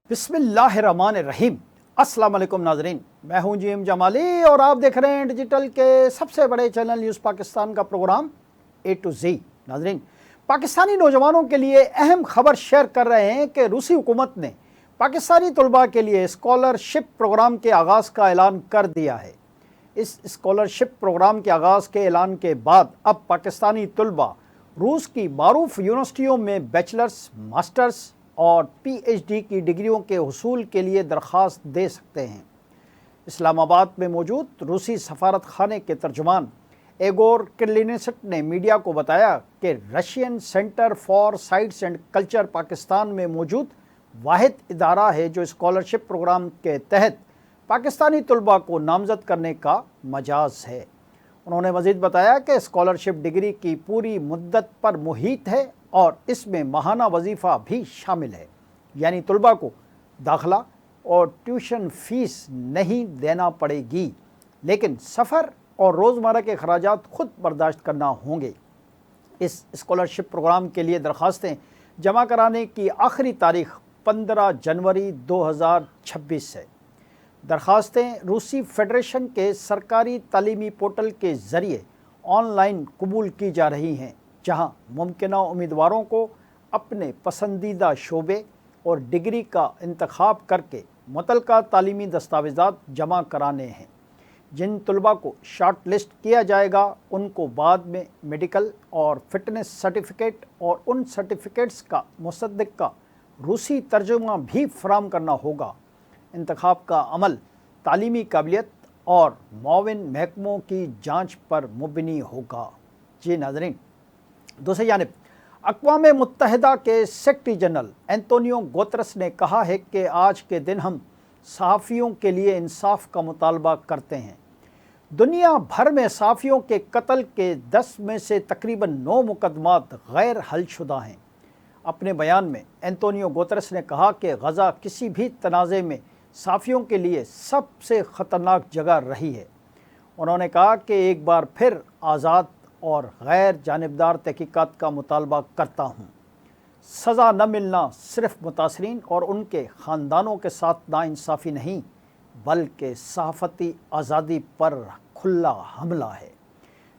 बिस्मिल्लाहिर्रहमानिर्रहीम। अस्सलाम वालेकुम नाजरीन, मैं हूं जीएम जमाली और आप देख रहे हैं डिजिटल के सबसे बड़े चैनल न्यूज़ पाकिस्तान का प्रोग्राम ए टू जी। नाजरीन, पाकिस्तानी नौजवानों के लिए अहम खबर शेयर कर रहे हैं कि रूसी हुकूमत ने पाकिस्तानी तलबा के लिए स्कॉलरशिप प्रोग्राम के आगाज़ का ऐलान कर दिया है। इस स्कॉलरशिप प्रोग्राम के आगाज़ के ऐलान के बाद अब पाकिस्तानी तलबा रूस की मारूफ यूनिवर्सिटियों में बैचलर्स, मास्टर्स और पीएचडी की डिग्रियों के हुसूल के लिए दरख्वास्त दे सकते हैं। इस्लामाबाद में मौजूद रूसी सफारत खाने के तर्जुमान एगोर किर्लिनेसक ने मीडिया को बताया कि Russian centre for science and culture Pakistan में मौजूद वाहिद इदारा है जो स्कॉलरशिप प्रोग्राम के तहत पाकिस्तानी तलबा को नामज़द करने का मजाज है। उन्होंने मज़ीद बताया कि स्कॉलरशिप डिग्री की पूरी मुद्दत पर मुहित है और इसमें माहाना वजीफ़ा भी शामिल है, यानी तलबा को दाखिला और ट्यूशन फ़ीस नहीं देना पड़ेगी, लेकिन सफ़र और रोज़मर्रा के अखराजात खुद बर्दाश्त करना होंगे। इस स्कॉलरशिप प्रोग्राम के लिए दरख्वास्तें जमा कराने की आखिरी तारीख़ 15 जनवरी 2026 है। दरख्वास्तें रूसी फेडरेशन के सरकारी तालीमी पोर्टल के ज़रिए ऑनलाइन कबूल की जा रही हैं, जहां मुमकिना उम्मीदवारों को अपने पसंदीदा शोबे और डिग्री का इंतखाब करके मुतलका तालीमी दस्तावेज़ात जमा कराने हैं। जिन तलबा को शॉर्ट लिस्ट किया जाएगा उनको बाद में मेडिकल और फिटनेस सर्टिफिकेट और उन सर्टिफिकेट्स का मुसद्दिक का रूसी तर्जुमा भी फराहम करना होगा। इंतखाब का अमल तालीमी काबिलियत और मुआविन महकमों की जांच पर मुबनी होगा। जी नाज़रीन, दूसरी जानिब अक़वाम मुत्तहिदा के सेक्रेटरी जनरल एंटोनियो गुतेरेस ने कहा है कि आज के दिन हम सहाफ़ियों के लिए इंसाफ का मुतालबा करते हैं। दुनिया भर में सहाफ़ियों के कत्ल के 10 में से तकरीबन 9 मुकदमात गैर हलशुदा हैं। अपने बयान में एंटोनियो गुतेरेस ने कहा कि गज़ा किसी भी तनाज़े में सहाफ़ियों के लिए सबसे ख़तरनाक जगह रही है। उन्होंने कहा कि एक बार फिर आज़ाद और गैर जानिबदार तहक़ीक़ात का मुतालबा करता हूँ। सज़ा न मिलना सिर्फ़ मुतासरीन और उनके ख़ानदानों के साथ नाइंसाफ़ी नहीं, बल्कि सहाफ़ती आज़ादी पर खुला हमला है।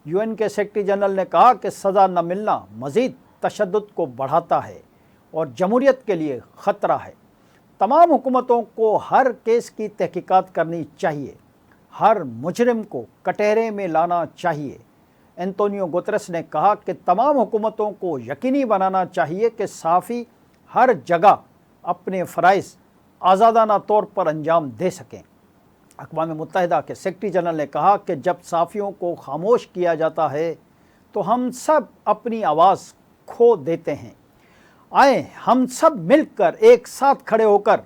यूएन के सेक्रेटरी जनरल ने कहा कि सज़ा न मिलना मज़ीद तशद्दुद को बढ़ाता है और जमहूरियत के लिए ख़तरा है। तमाम हुकूमतों को हर केस की तहक़ीक़ात करनी चाहिए, हर मुजरिम को कटहरे में लाना चाहिए। एंटोनियो गुतेरेस ने कहा कि तमाम हुकूमतों को यकीनी बनाना चाहिए कि सहाफ़ी हर जगह अपने फ़राइज़ आज़ादाना तौर पर अंजाम दे सकें। अक़वाम मुत्तहिदा के सेक्रेटरी जनरल ने कहा कि जब सहाफ़ियों को खामोश किया जाता है तो हम सब अपनी आवाज़ खो देते हैं। आए हम सब मिलकर एक साथ खड़े होकर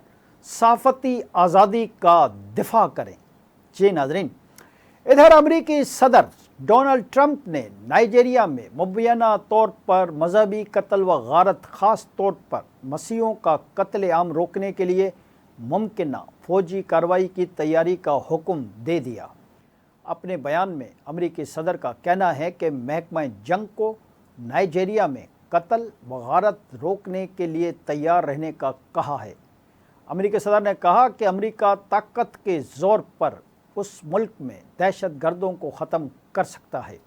सहाफ़ती आज़ादी का दिफा करें। जी नाज़रीन, इधर अमरीकी सदर डोनाल्ड ट्रंप ने नाइजीरिया में मुबैना तौर पर मजहबी कत्ल व गारत ख़ास तौर पर मसीहों का कत्ल आम रोकने के लिए मुमकिना फ़ौजी कार्रवाई की तैयारी का हुक्म दे दिया। अपने बयान में अमरीकी सदर का कहना है कि महकमा जंग को नाइजीरिया में कत्ल व गारत रोकने के लिए तैयार रहने का कहा है। अमरीकी सदर ने कहा कि अमरीका ताकत के ज़ोर पर उस मुल्क में दहशत गर्दों को ख़त्म कर सकता है।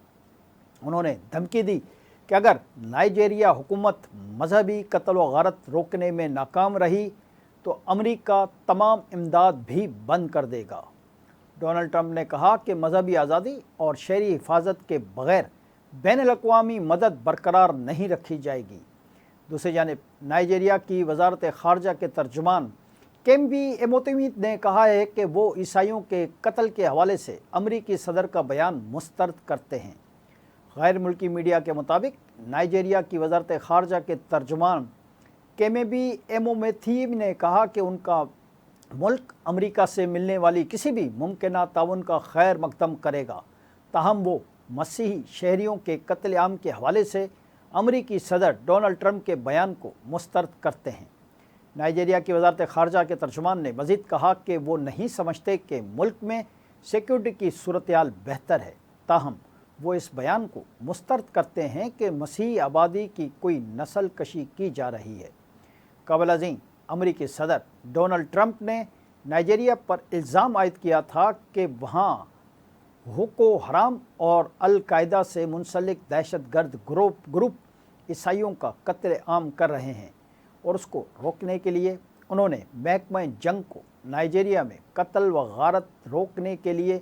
उन्होंने धमकी दी कि अगर नाइजीरिया हुकूमत मजहबी कत्ल व गारत रोकने में नाकाम रही तो अमरीका तमाम इमदाद भी बंद कर देगा। डोनाल्ड ट्रंप ने कहा कि मजहबी आज़ादी और शहरी हिफाजत के बग़ैर बैनुल-अक़वामी मदद बरकरार नहीं रखी जाएगी। दूसरी जानिब नाइजीरिया की वज़ारत ख़ारजा के तर्जुमान केम्बी एमोतिमी ने कहा है कि वो ईसाइयों के कत्ल के हवाले से अमरीकी सदर का बयान मुस्तरद करते हैं। गैर मुल्की मीडिया के मुताबिक नाइजीरिया की वज़ारत ख़ारजा के तर्जुमान केम्बी एमोतिमी ने कहा कि उनका मुल्क अमरीका से मिलने वाली किसी भी मुमकिना ताउन का खैर मकदम करेगा, ताहम वो मसीही शहरियों के कत्ल आम के हवाले से अमरीकी सदर डोनाल्ड ट्रंप के बयान को मुस्तरद करते हैं। नाइजीरिया की वज़ारत ख़ारजा के तर्जुमान ने मज़ीद कहा कि वो नहीं समझते कि मुल्क में सिक्योरिटी की सूरत-ए-हाल बेहतर है, ताहम वो इस बयान को मुस्तरद करते हैं कि मसीही आबादी की कोई नस्ल कशी की जा रही है। काबिल-ए-ज़ीं अमरीकी सदर डोनाल्ड ट्रंप ने नाइजीरिया पर इल्ज़ाम आयद किया था कि वहाँ बोको हराम और अल-कायदा से मुंसलिक दहशतगर्द ग्रुप ईसाइयों का कत्ल आम कर रहे हैं और उसको रोकने के लिए उन्होंने महकमा जंग को नाइजीरिया में कत्ल व गारत रोकने के लिए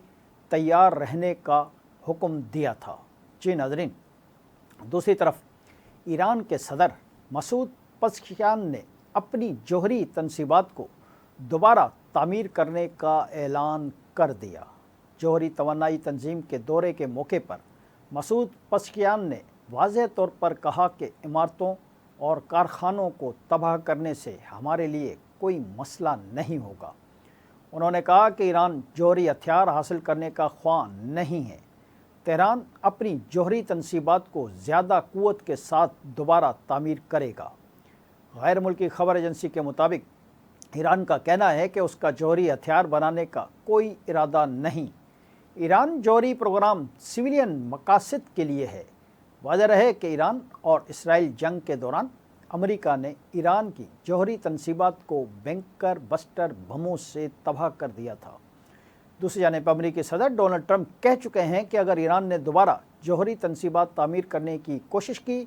तैयार रहने का हुक्म दिया था। जी नाज़रीन, दूसरी तरफ ईरान के सदर मसूद पज़ेश्कियान ने अपनी जोहरी तनसीबात को दोबारा तामीर करने का ऐलान कर दिया। जोहरी तवानाई तंजीम के दौरे के मौके पर मसूद पज़ेश्कियान ने वाज़ेह तौर पर कहा कि इमारतों और कारखानों को तबाह करने से हमारे लिए कोई मसला नहीं होगा। उन्होंने कहा कि ईरान जोहरी हथियार हासिल करने का ख्वाह नहीं है। तेहरान अपनी जोहरी तनसीबात को ज़्यादा क़ुव्वत के साथ दोबारा तामीर करेगा। गैर मुल्की खबर एजेंसी के मुताबिक ईरान का कहना है कि उसका जोहरी हथियार बनाने का कोई इरादा नहीं। ईरान जोहरी प्रोग्राम सिविलियन मकासद के लिए है। वाज़ेह रहे कि ईरान और इसराइल जंग के दौरान अमेरिका ने ईरान की जोहरी तनसीबात को बैंकर बस्टर बमों से तबाह कर दिया था। दूसरी जानिब अमेरिकी सदर डोनाल्ड ट्रंप कह चुके हैं कि अगर ईरान ने दोबारा जोहरी तनसीबात तामीर करने की कोशिश की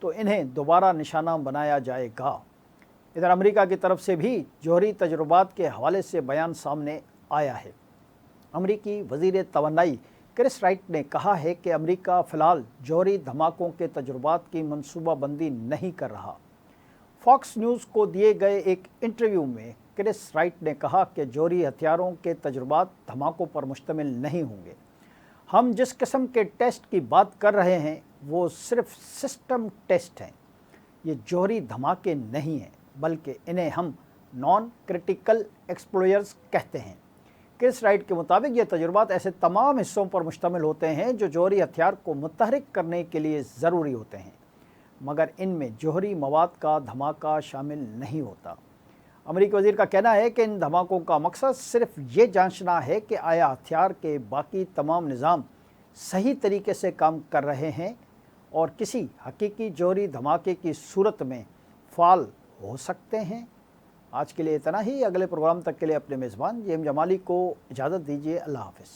तो इन्हें दोबारा निशाना बनाया जाएगा। इधर अमेरिका की तरफ से भी जोहरी तजुर्बात के हवाले से बयान सामने आया है। अमेरिकी वज़ीर तवानाई क्रिस राइट ने कहा है कि अमेरिका फ़िलहाल जोहरी धमाकों के तजुर्बात की मनसूबाबंदी नहीं कर रहा। फॉक्स न्यूज़ को दिए गए एक इंटरव्यू में क्रिस राइट ने कहा कि जोहरी हथियारों के तजुर्बात धमाकों पर मुश्तमिल नहीं होंगे। हम जिस किस्म के टेस्ट की बात कर रहे हैं वो सिर्फ सिस्टम टेस्ट हैं। ये जोहरी धमाके नहीं हैं, बल्कि इन्हें हम नॉन क्रिटिकल एक्सप्लोजर्स कहते हैं। क्रिस राइट के मुताबिक ये तजुर्बात ऐसे तमाम हिस्सों पर मुश्तमिल होते हैं जो जोहरी हथियार को मुतहरिक करने के लिए ज़रूरी होते हैं, मगर इनमें जोहरी मवाद का धमाका शामिल नहीं होता। अमेरिकी वज़ीर का कहना है कि इन धमाकों का मकसद सिर्फ ये जांचना है कि आया हथियार के बाकी तमाम निज़ाम सही तरीके से काम कर रहे हैं और किसी हकीकी जोहरी धमाके की सूरत में फ़ाल हो सकते हैं। आज के लिए इतना ही। अगले प्रोग्राम तक के लिए अपने मेज़बान जेएम जमाली को इजाज़त दीजिए। अल्लाह हाफ़िज़।